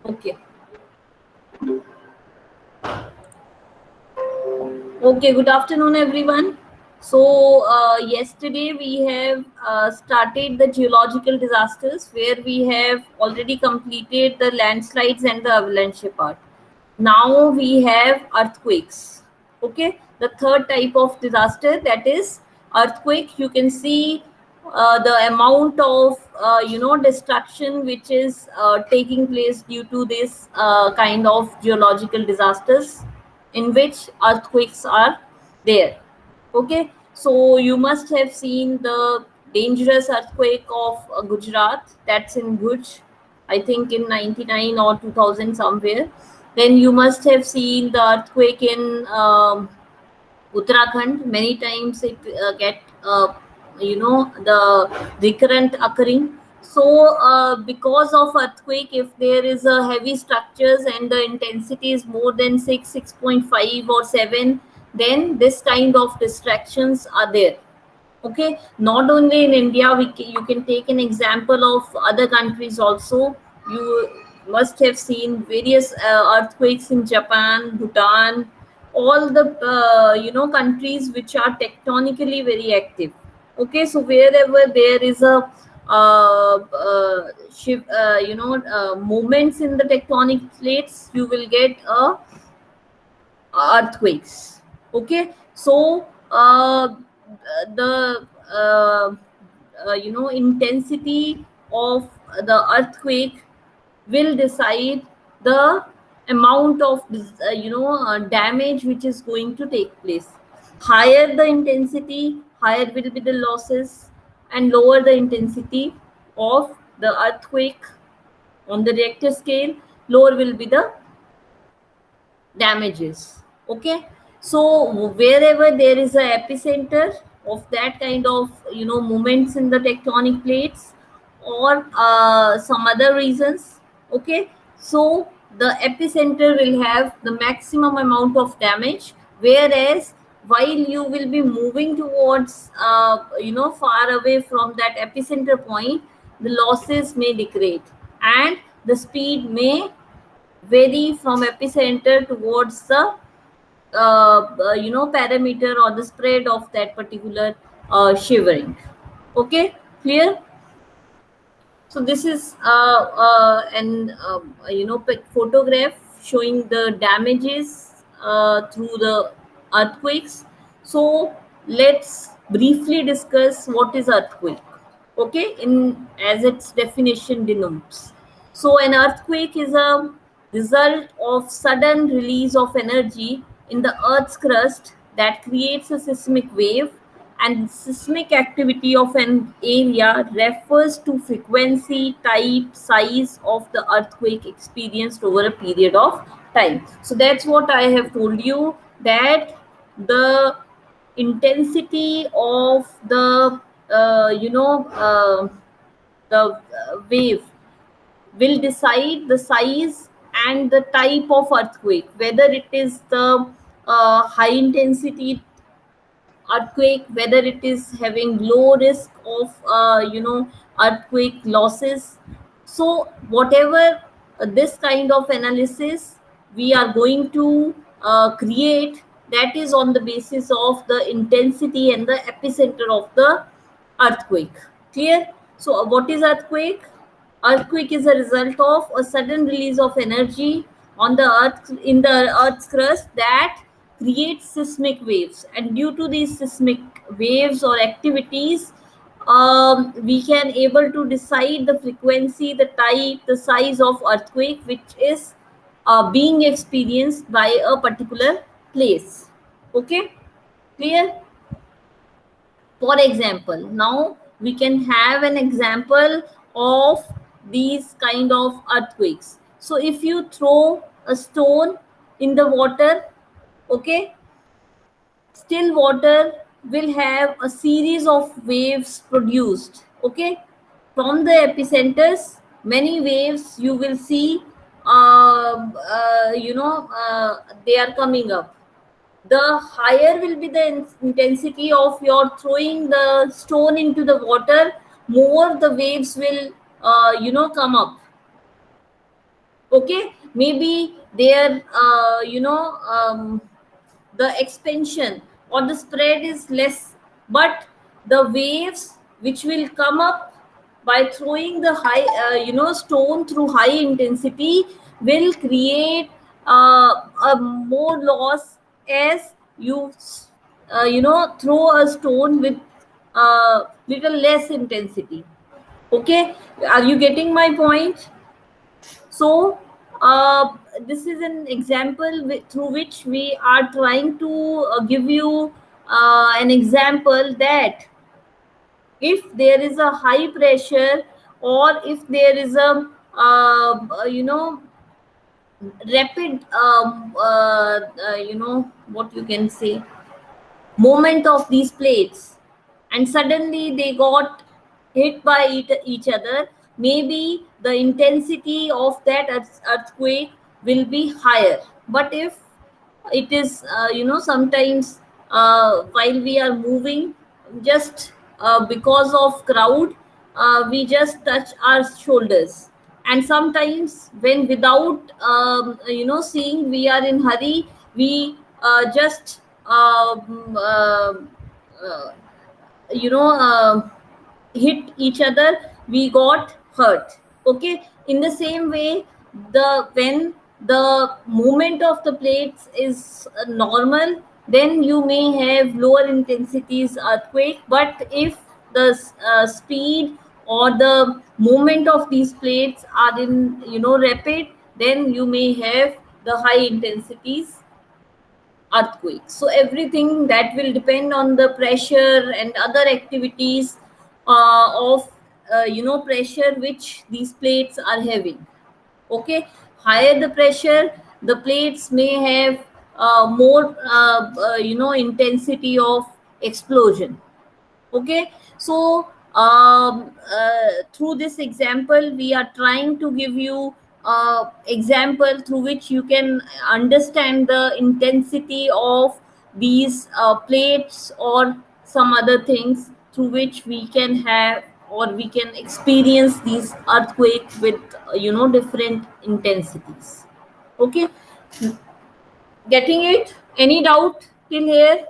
Okay. Okay, good afternoon, everyone. Yesterday we have started the geological disasters where we have already completed the landslides and the avalanche part. Now we have earthquakes. Okay, the third type of disaster, that is earthquake. You can see the amount of destruction which is taking place due to this kind of geological disasters in which earthquakes are there. Okay, so you must have seen the dangerous earthquake of Gujarat, that's in Bhuj, I think in 99 or 2000 somewhere. Then you must have seen the earthquake in Uttarakhand. Many times it get the recurrent occurring. So because of earthquake, if there is a heavy structures and the intensity is more than 6.5 or 7, then this kind of distractions are there. Okay, not only in India, you can take an example of other countries also. You must have seen various earthquakes in Japan, Bhutan, all the countries which are tectonically very active. Okay, so wherever there is a movements in the tectonic plates, you will get a earthquakes. Okay, so the intensity of the earthquake will decide the amount of damage which is going to take place. Higher the intensity, higher will be the losses, and lower the intensity of the earthquake on the Richter scale, lower will be the damages. Okay, so wherever there is a epicenter of that kind of movements in the tectonic plates, or some other reasons. Okay, so the epicenter will have the maximum amount of damage, whereas while you will be moving towards far away from that epicenter point, the losses may decrease and the speed may vary from epicenter towards the parameter or the spread of that particular shivering. Okay, clear? So this is an photograph showing the damages through the earthquakes. So let's briefly discuss what is earthquake. Okay, in as its definition denotes. So an earthquake is a result of sudden release of energy in the earth's crust that creates a seismic wave, and seismic activity of an area refers to frequency, type, size of the earthquake experienced over a period of time. So that's what I have told you, that the intensity of the wave will decide the size and the type of earthquake, whether it is the high intensity earthquake, whether it is having low risk of earthquake losses. So whatever this kind of analysis we are going to create, that is on the basis of the intensity and the epicenter of the earthquake. Clear? So what is earthquake? Earthquake is a result of a sudden release of energy on the earth, in the earth's crust, that creates seismic waves, and due to these seismic waves or activities, we can able to decide the frequency, the type, the size of earthquake which is being experienced by a particular place. Okay, clear? For example, now we can have an example of these kind of earthquakes. So if you throw a stone in the water, okay, still water will have a series of waves produced. Okay, from the epicenters, many waves you will see they are coming up. The higher will be the intensity of your throwing the stone into the water, more the waves will come up. Okay, maybe their the expansion or the spread is less, but the waves which will come up by throwing the high stone through high intensity will create a more loss as you throw a stone with little less intensity. Okay, are you getting my point? So, this is an example through which we are trying to give you an example that if there is a high pressure, or if there is a rapid what you can say, moment of these plates, and suddenly they got hit by each other, maybe the intensity of that earthquake will be higher. But if it is sometimes while we are moving, just because of crowd, we just touch our shoulders, and sometimes when without seeing, we are in hurry, we just uh, you know uh, hit each other, we got hurt. Okay, in the same way, the when the movement of the plates is normal, then you may have lower intensities earthquake. But if the speed or the movement of these plates are in rapid, then you may have the high intensities earthquake. So everything that will depend on the pressure and other activities of pressure which these plates are having. Okay, higher the pressure, the plates may have more intensity of explosion. Okay, so through this example we are trying to give you example through which you can understand the intensity of these plates or some other things through which we can have, or we can experience these earthquake with different intensities. Okay, getting it? Any doubt till here?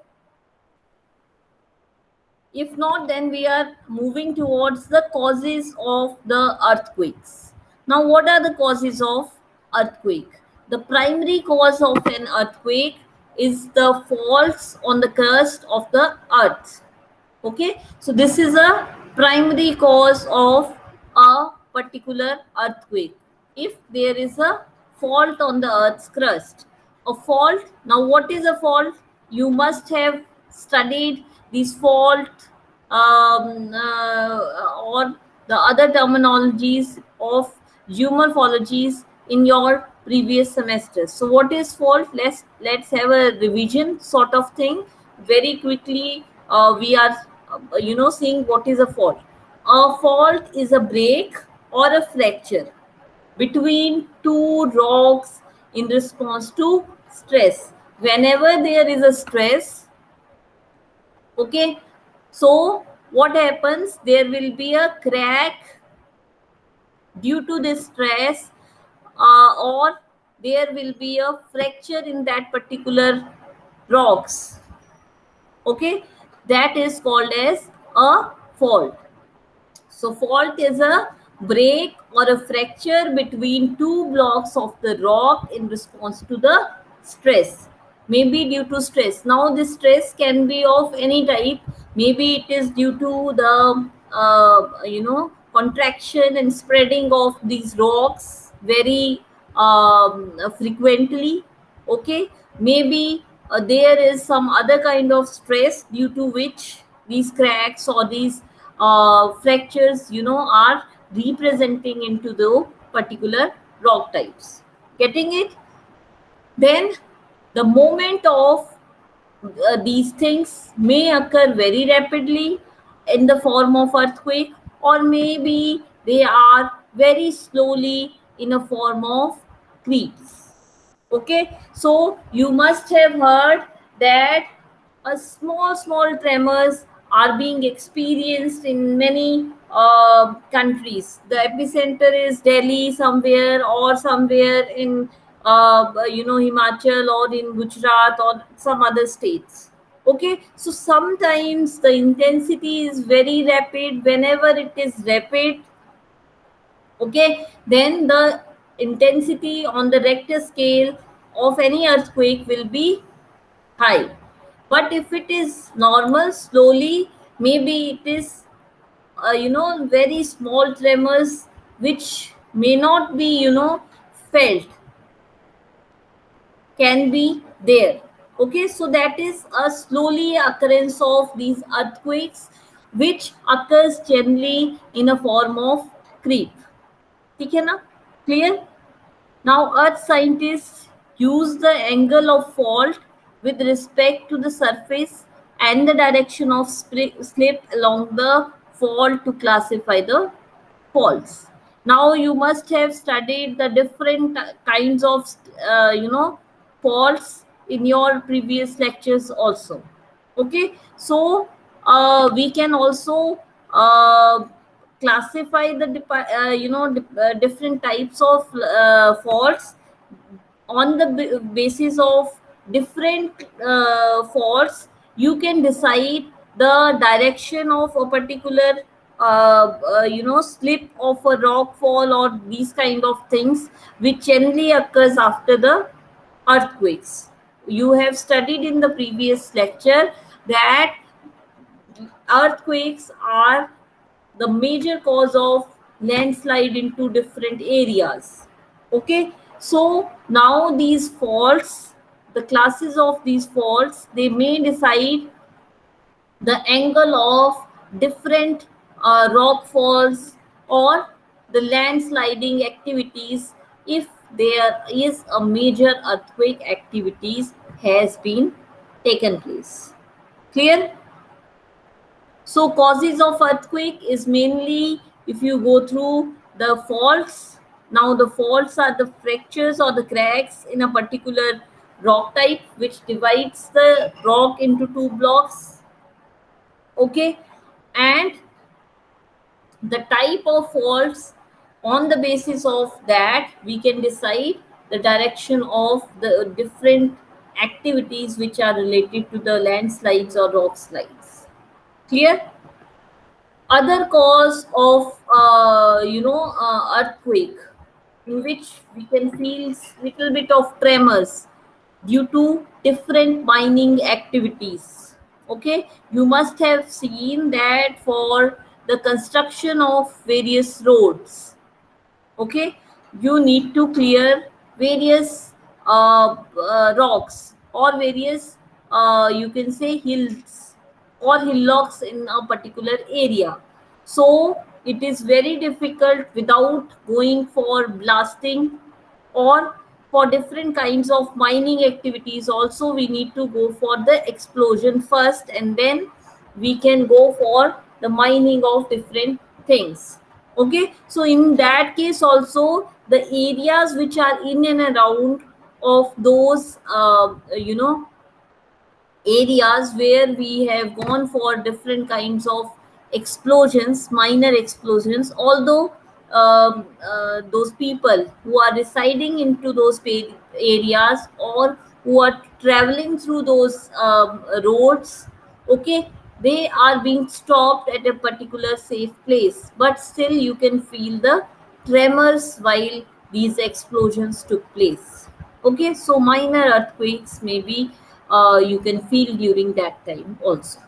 If not, then we are moving towards the causes of the earthquakes. Now, what are the causes of earthquake? The primary cause of an earthquake is the faults on the crust of the earth. Okay, so this is a primary cause of a particular earthquake. If there is a fault on the earth's crust, a fault. Now, what is a fault? You must have studied this fault, or the other terminologies of geomorphologies in your previous semesters. So what is fault? Let's have a revision sort of thing very quickly. We are seeing what is a fault. A fault is a break or a fracture between two rocks in response to stress. Whenever there is a stress, okay, so what happens? There will be a crack due to this stress, or there will be a fracture in that particular rocks. Okay, that is called as a fault. So fault is a break or a fracture between two blocks of the rock in response to the stress. Maybe due to stress. Now this stress can be of any type. Maybe it is due to the contraction and spreading of these rocks very frequently. Okay, maybe there is some other kind of stress due to which these cracks or these fractures are representing into the particular rock types. Getting it? Then the moment of these things may occur very rapidly in the form of earthquake, or maybe they are very slowly in a form of creeps. Okay, so you must have heard that a small tremors are being experienced in many countries. The epicenter is Delhi somewhere, or somewhere in Himachal, or in Gujarat, or some other states. Okay, so sometimes the intensity is very rapid. Whenever it is rapid, okay, then the intensity on the Richter scale of any earthquake will be high. But if it is normal, slowly, maybe it is very small tremors which may not be felt, can be there. Okay, so that is a slowly occurrence of these earthquakes, which occurs generally in a form of creep. ठीक है ना? Clear? Now, earth scientists use the angle of fault with respect to the surface and the direction of slip along the fault to classify the faults. Now, you must have studied the different kinds of faults in your previous lectures also. Okay, so we can also classify the different types of faults on the basis of different faults. You can decide the direction of a particular slip of a rock fall, or these kind of things which generally occurs after the earthquakes. You have studied in the previous lecture that earthquakes are the major cause of landslide into different areas. Okay, so now these faults, the classes of these faults, they may decide the angle of different rock falls or the landsliding activities if there is a major earthquake activities has been taken place. Clear? So causes of earthquake is mainly, if you go through the faults. Now the faults are the fractures or the cracks in a particular rock type which divides the rock into two blocks. Okay, and the type of faults, on the basis of that we can decide the direction of the different activities which are related to the landslides or rock slides. Clear? Other cause of earthquake, in which we can feel little bit of tremors due to different mining activities. Okay, you must have seen that for the construction of various roads, okay, you need to clear various rocks, or various you can say hills or hillocks in a particular area. So it is very difficult without going for blasting, or for different kinds of mining activities also we need to go for the explosion first, and then we can go for the mining of different things. Okay, so in that case also, the areas which are in and around of those areas where we have gone for different kinds of explosions, minor explosions, although those people who are residing into those areas, or who are traveling through those roads, okay, they are being stopped at a particular safe place, but still you can feel the tremors while these explosions took place. Okay, so minor earthquakes maybe you can feel during that time also.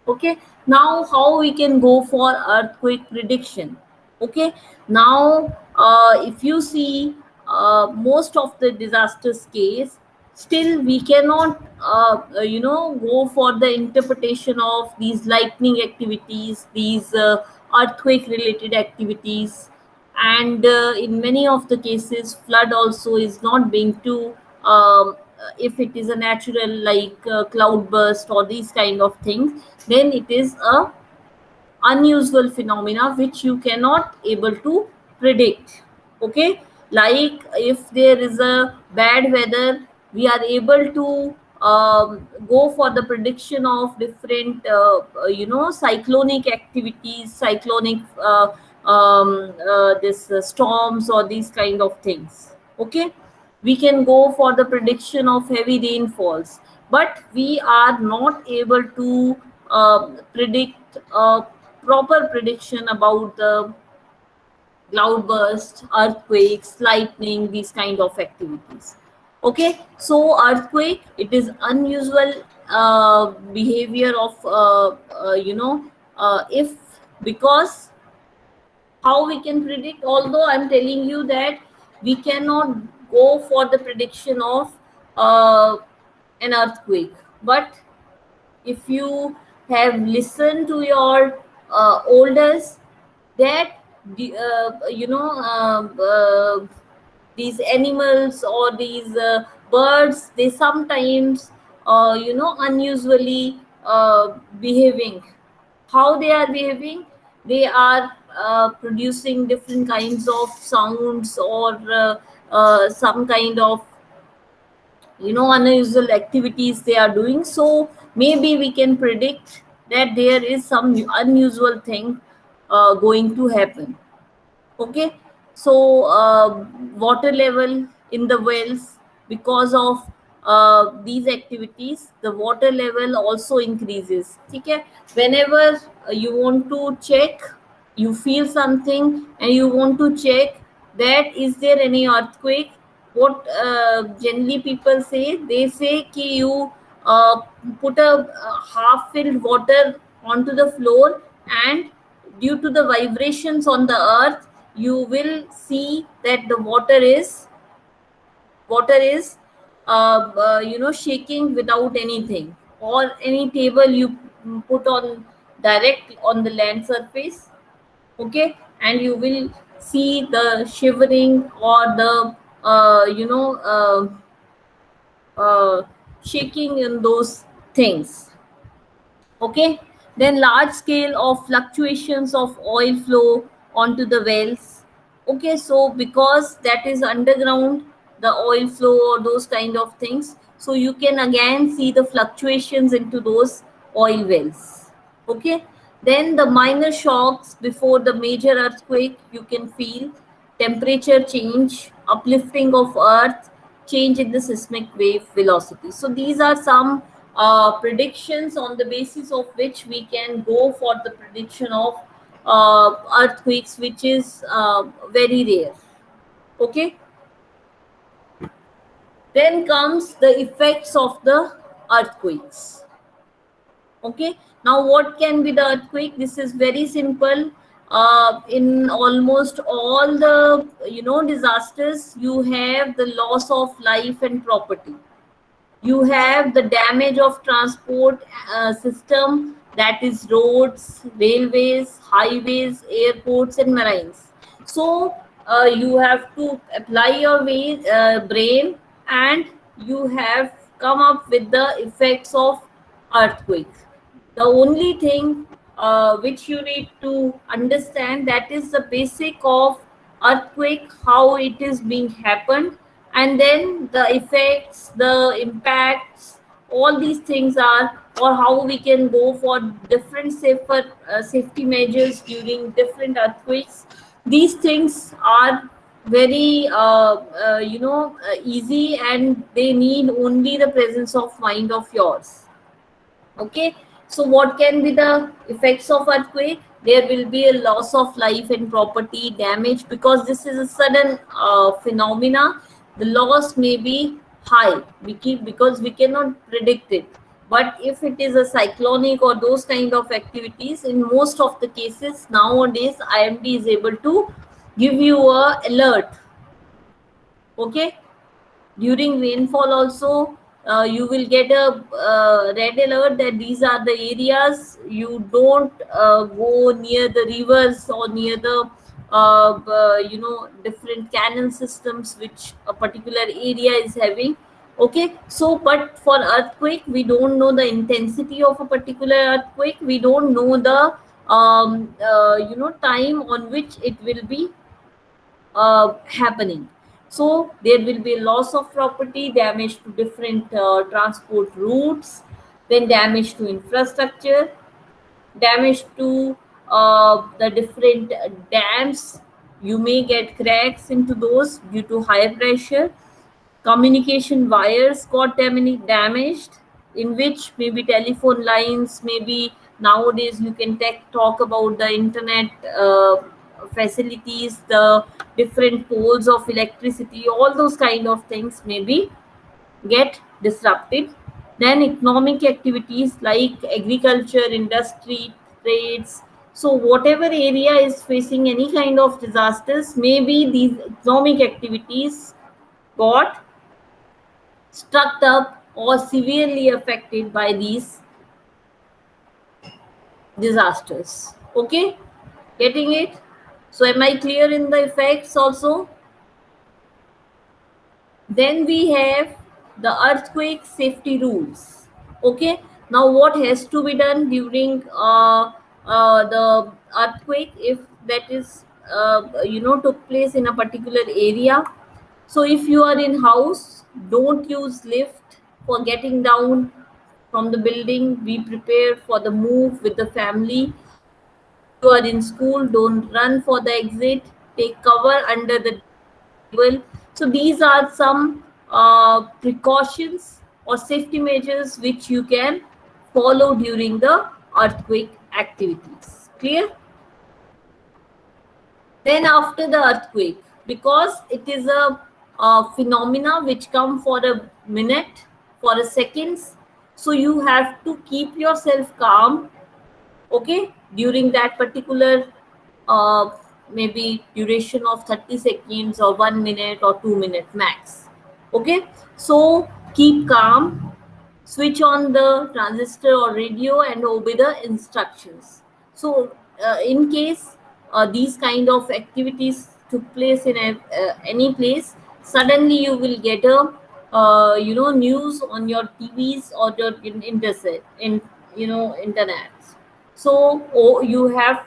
Okay, now how we can go for earthquake prediction? Okay, now if you see most of the disasters case, still we cannot go for the interpretation of these lightning activities, these earthquake related activities, and in many of the cases flood also is not being too if it is a natural, like cloud burst or these kind of things, then it is a unusual phenomena which you cannot able to predict. Okay, like if there is a bad weather, we are able to go for the prediction of different cyclonic activities, cyclonic this storms or these kind of things. Okay, we can go for the prediction of heavy rainfalls, but we are not able to predict a proper prediction about the cloudburst, earthquakes, lightning, these kind of activities. Okay, so earthquake, it is unusual behavior of if, because how we can predict, although I'm telling you that we cannot go for the prediction of uh, an earthquake, but if you have listened to your elders, that these animals or these birds, they sometimes unusually behaving. How they are behaving? They are producing different kinds of sounds, or some kind of unusual activities they are doing. So maybe we can predict that there is some unusual thing going to happen. Okay, so water level in the wells, because of these activities, the water level also increases. Okay, whenever you want to check, you feel something and you want to check that is there any earthquake, what generally people say, they say ki you put a half filled water onto the floor, and due to the vibrations on the earth, you will see that the water is shaking without anything, or any table you put on direct on the land surface. Okay, and you will see the shivering or the uh, you know uh, shaking in those things. Okay, then large scale of fluctuations of oil flow onto the wells. Okay, so because that is underground, the oil flow or those kind of things, so you can again see the fluctuations into those oil wells. Okay, then the minor shocks before the major earthquake, you can feel temperature change, uplifting of earth, change in the seismic wave velocity. So these are some predictions on the basis of which we can go for the prediction of earthquakes, which is very rare. Okay, then comes the effects of the earthquakes. Okay, now what can be the earthquake? This is very simple. In almost all the disasters, you have the loss of life and property, you have the damage of transport system, that is roads, railways, highways, airports and marines. So you have to apply your brain, and you have come up with the effects of earthquake. The only thing which you need to understand, that is the basic of earthquake, how it is being happened, and then the effects, the impacts, all these things are, or how we can go for different safer safety measures during different earthquakes. These things are very easy, and they need only the presence of mind of yours. Okay, so what can be the effects of earthquake? There will be a loss of life and property damage, because this is a sudden phenomena. The loss may be high, because we cannot predict it. But if it is a cyclonic or those kind of activities, in most of the cases nowadays, IMD is able to give you a alert. Okay, during rainfall also, you will get a red alert that these are the areas you don't go near the rivers or near the different canal systems which a particular area is having. Okay, so but for earthquake, we don't know the intensity of a particular earthquake, we don't know the time on which it will be happening. So there will be loss of property, damage to different transport routes, then damage to infrastructure, damage to the different dams. You may get cracks into those due to higher pressure. Communication wires got damaged, in which maybe telephone lines, maybe nowadays you can talk about the internet facilities, the different poles of electricity, all those kind of things maybe get disrupted. Then economic activities like agriculture, industry, trades. So whatever area is facing any kind of disasters, maybe these economic activities got struck up or severely affected by these disasters. Okay, getting it? So am I clear in the effects also? Then we have the earthquake safety rules. Okay, now what has to be done during the earthquake if that is took place in a particular area? So if you are in house, don't use lift for getting down from the building. Be prepared for the move with the family. If you are in school, don't run for the exit. Take cover under the desk or table. So these are some precautions or safety measures which you can follow during the earthquake activities. Clear? Then after the earthquake, because it is a phenomena which come for a minute, for a seconds, so you have to keep yourself calm, okay, during that particular uh, maybe duration of 30 seconds or 1 minute or 2 minute max. Okay, so keep calm, switch on the transistor or radio and obey the instructions. So in case these kind of activities took place in any place, suddenly you will get a news on your tvs or your internet. So you have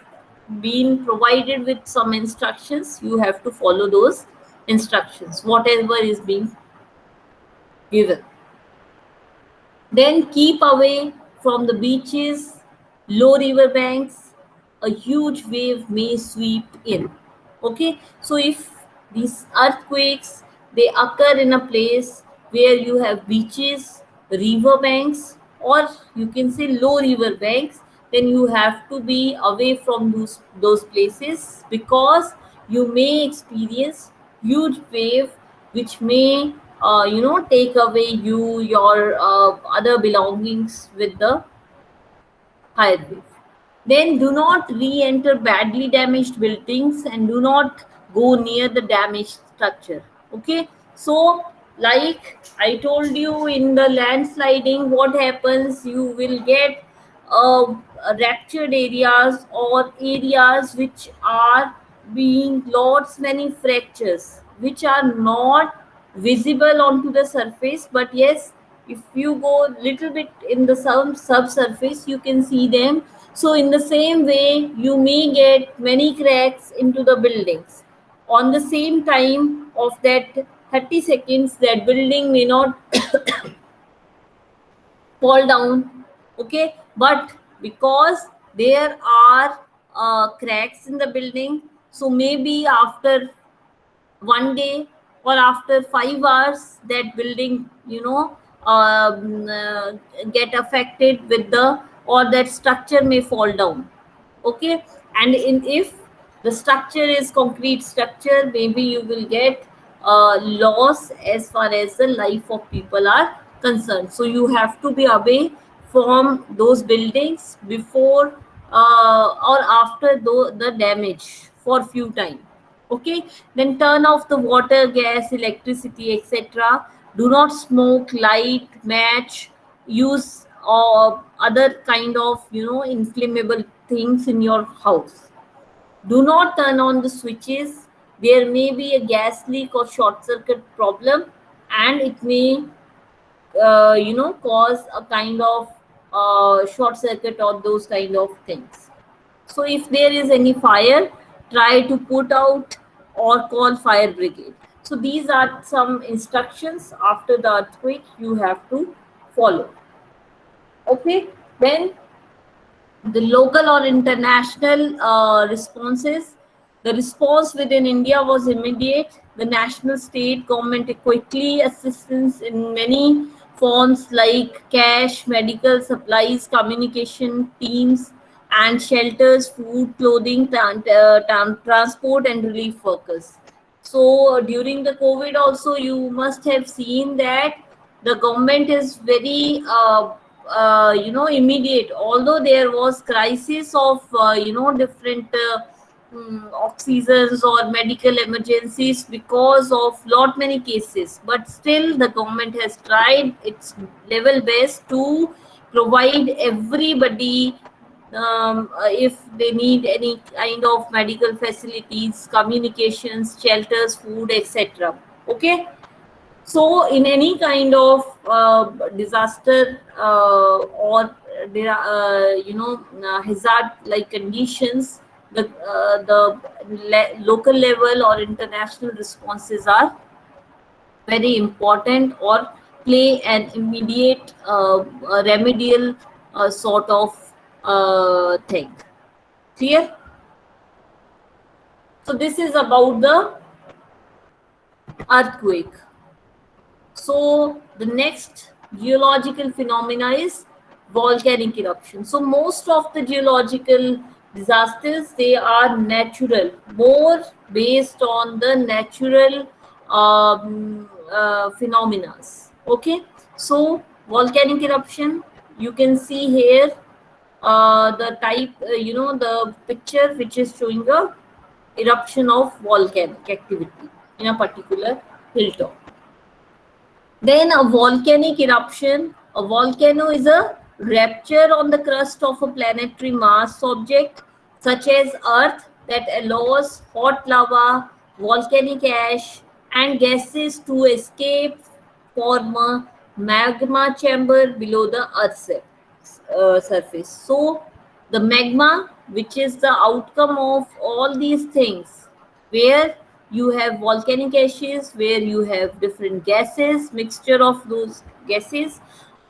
been provided with some instructions, you have to follow those instructions whatever is being given. Then keep away from the beaches, low river banks. A huge wave may sweep in. Okay, so if these earthquakes they occur in a place where you have beaches, river banks, or you can say low river banks, then you have to be away from those places because you may experience huge wave which may take away your other belongings with the higher wave. Then do not re-enter badly damaged buildings and do not go near the damaged structure. Okay, so like I told you in the landsliding, what happens? You will get ruptured areas or areas which are being lots many fractures which are not visible onto the surface, but yes, if you go little bit in the subsurface you can see them. So in the same way you may get many cracks into the buildings. On the same time of that 30 seconds, that building may not fall down, okay, but because there are cracks in the building, so maybe after 1 day or after 5 hours that building get affected with the, or that structure may fall down. Okay, and if the structure is concrete structure, maybe you will get loss as far as the life of people are concerned. So you have to be away from those buildings before or after the damage for few time. Okay, then turn off the water, gas, electricity, etc. Do not smoke, light, match, use other kind of inflammable things in your house. Do not turn on the switches. There may be a gas leak or short circuit problem, and it may cause a kind of short circuit or those kind of things. So if there is any fire, try to put out or call fire brigade. So these are some instructions after the earthquake you have to follow. Okay, then the local or international responses. The response within India was immediate. The national state government quickly assistance in many forms like cash, medical supplies, communication teams, and shelters, food, clothing, transport, and relief workers. So during the COVID, also you must have seen that the government is very immediate. Although there was crisis of different oxygens or medical emergencies because of lot many cases, but still the government has tried its level best to provide everybody if they need any kind of medical facilities, communications, shelters, food, etc. Okay, so in any kind of disaster or hazard like conditions, the local level or international responses are very important or play an immediate remedial sort of thing. Clear? So this is about the earthquake. So the next geological phenomena is volcanic eruption. So most of the geological disasters, they are natural, more based on the natural phenomena. Okay, so volcanic eruption, you can see here the type, the picture which is showing a eruption of volcanic activity in a particular hilltop. Then a volcanic eruption. A volcano is a rupture on the crust of a planetary mass object such as Earth that allows hot lava, volcanic ash, and gases to escape, form a magma chamber below the Earth's surface. So the magma, which is the outcome of all these things, where you have volcanic ashes, where you have different gases, mixture of those gases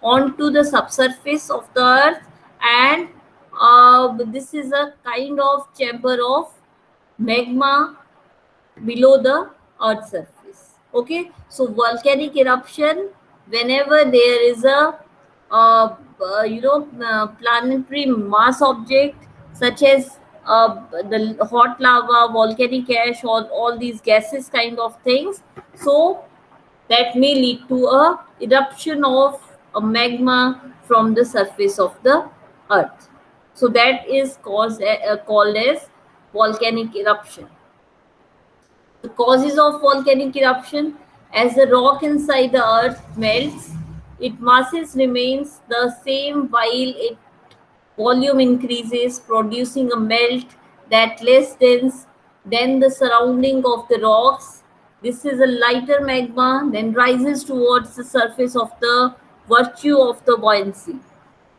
onto the subsurface of the earth, and this is a kind of chamber of magma below the earth surface. Okay, so volcanic eruption, whenever there is a planetary mass object such as the hot lava, volcanic ash, or all these gases kind of things, so that may lead to a eruption of a magma from the surface of the earth. So that is called as volcanic eruption. The causes of volcanic eruption: as the rock inside the earth melts, its masses remains the same while its volume increases, producing a melt that less dense than the surrounding of the rocks. This is a lighter magma, then rises towards the surface of the virtue of the buoyancy.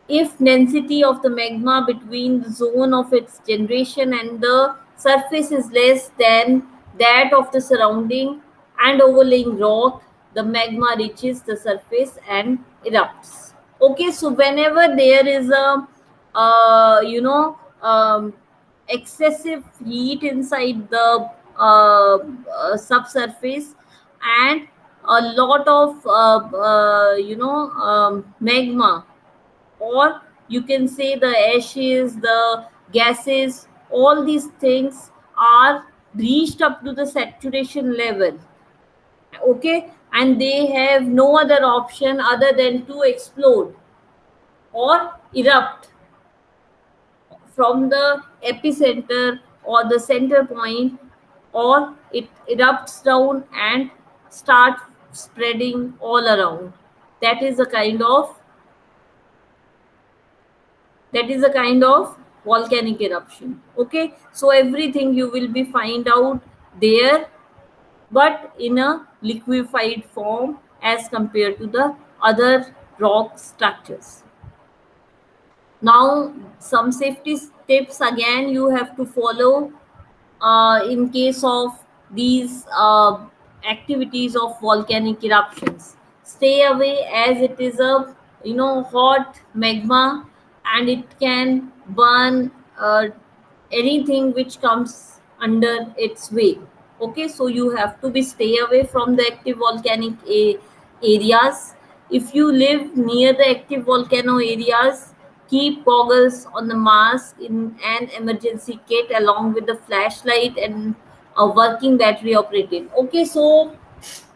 If density of the magma between the zone of its generation and the surface is less than that of the surrounding and overlying rock, the magma reaches the surface and erupts. Okay, so whenever there is a excessive heat inside the subsurface, and a lot of magma, or you can say the ashes, the gases, all these things are reached up to the saturation level. Okay, and they have no other option other than to explode or erupt from the epicenter or the center point, or it erupts down and start spreading all around. That is a kind of volcanic eruption. Okay, so everything you will be find out there, but in a liquefied form as compared to the other rock structures. Now some safety tips again you have to follow in case of these activities of volcanic eruptions. Stay away, as it is a hot magma, and it can burn anything which comes under its way. Okay, so you have to be stay away from the active volcanic areas. If you live near the active volcano areas, keep goggles on the mask in an emergency kit along with the flashlight and a working battery operated. Okay, so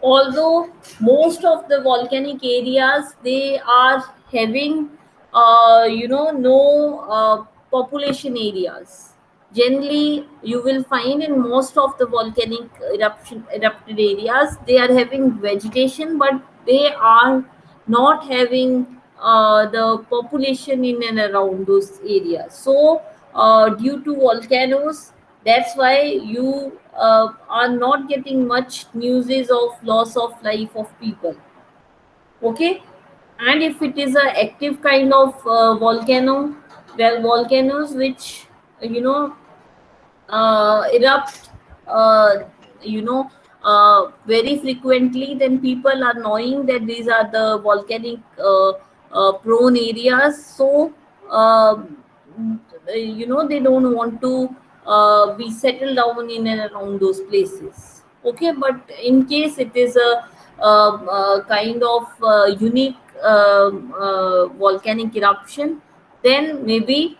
although most of the volcanic areas they are having no population areas. Generally you will find in most of the volcanic erupted areas they are having vegetation, but they are not having the population in and around those areas. So due to volcanoes, that's why you are not getting much newses of loss of life of people. Okay, and if it is a active kind of volcano, well, volcanoes which you know erupt uh, you know very frequently, then people are knowing that these are the volcanic prone areas. So uh, they don't want to be settled down in and around those places. Okay, but in case it is a kind of unique volcanic eruption, then maybe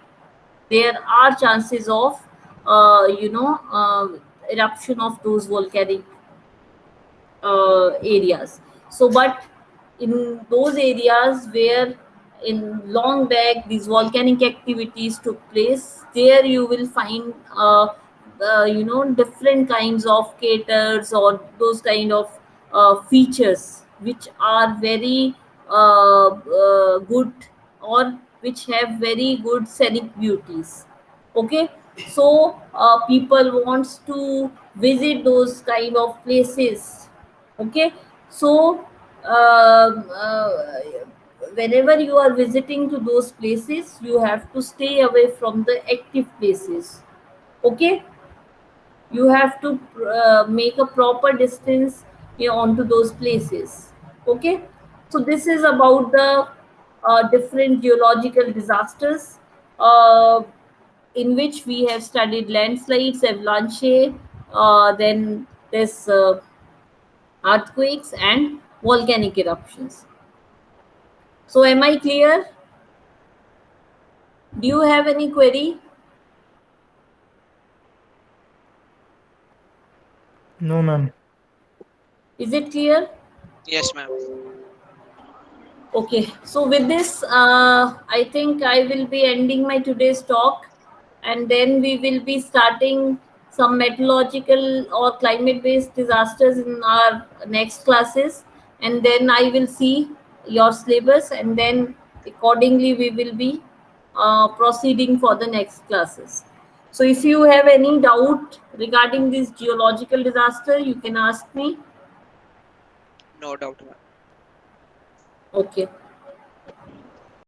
there are chances of eruption of those volcanic areas. So but in those areas where in long back these volcanic activities took place, there you will find different kinds of craters or those kind of features which are very good, or which have very good scenic beauties. Okay, so people wants to visit those kind of places. Okay, so whenever you are visiting to those places, you have to stay away from the active places. Okay, you have to make a proper distance onto those places. Okay, so this is about the different geological disasters uh, in which we have studied landslides, avalanche, then there's earthquakes and volcanic eruptions. So am I clear? Do you have any query? No, ma'am. Is it clear? Yes, ma'am. Okay, so with this, I think I will be ending my today's talk, and then we will be starting some meteorological or climate-based disasters in our next classes, and then I will see your syllabus, and then accordingly we will be proceeding for the next classes. So, if you have any doubt regarding this geological disaster, you can ask me. No doubt, ma'am. Okay.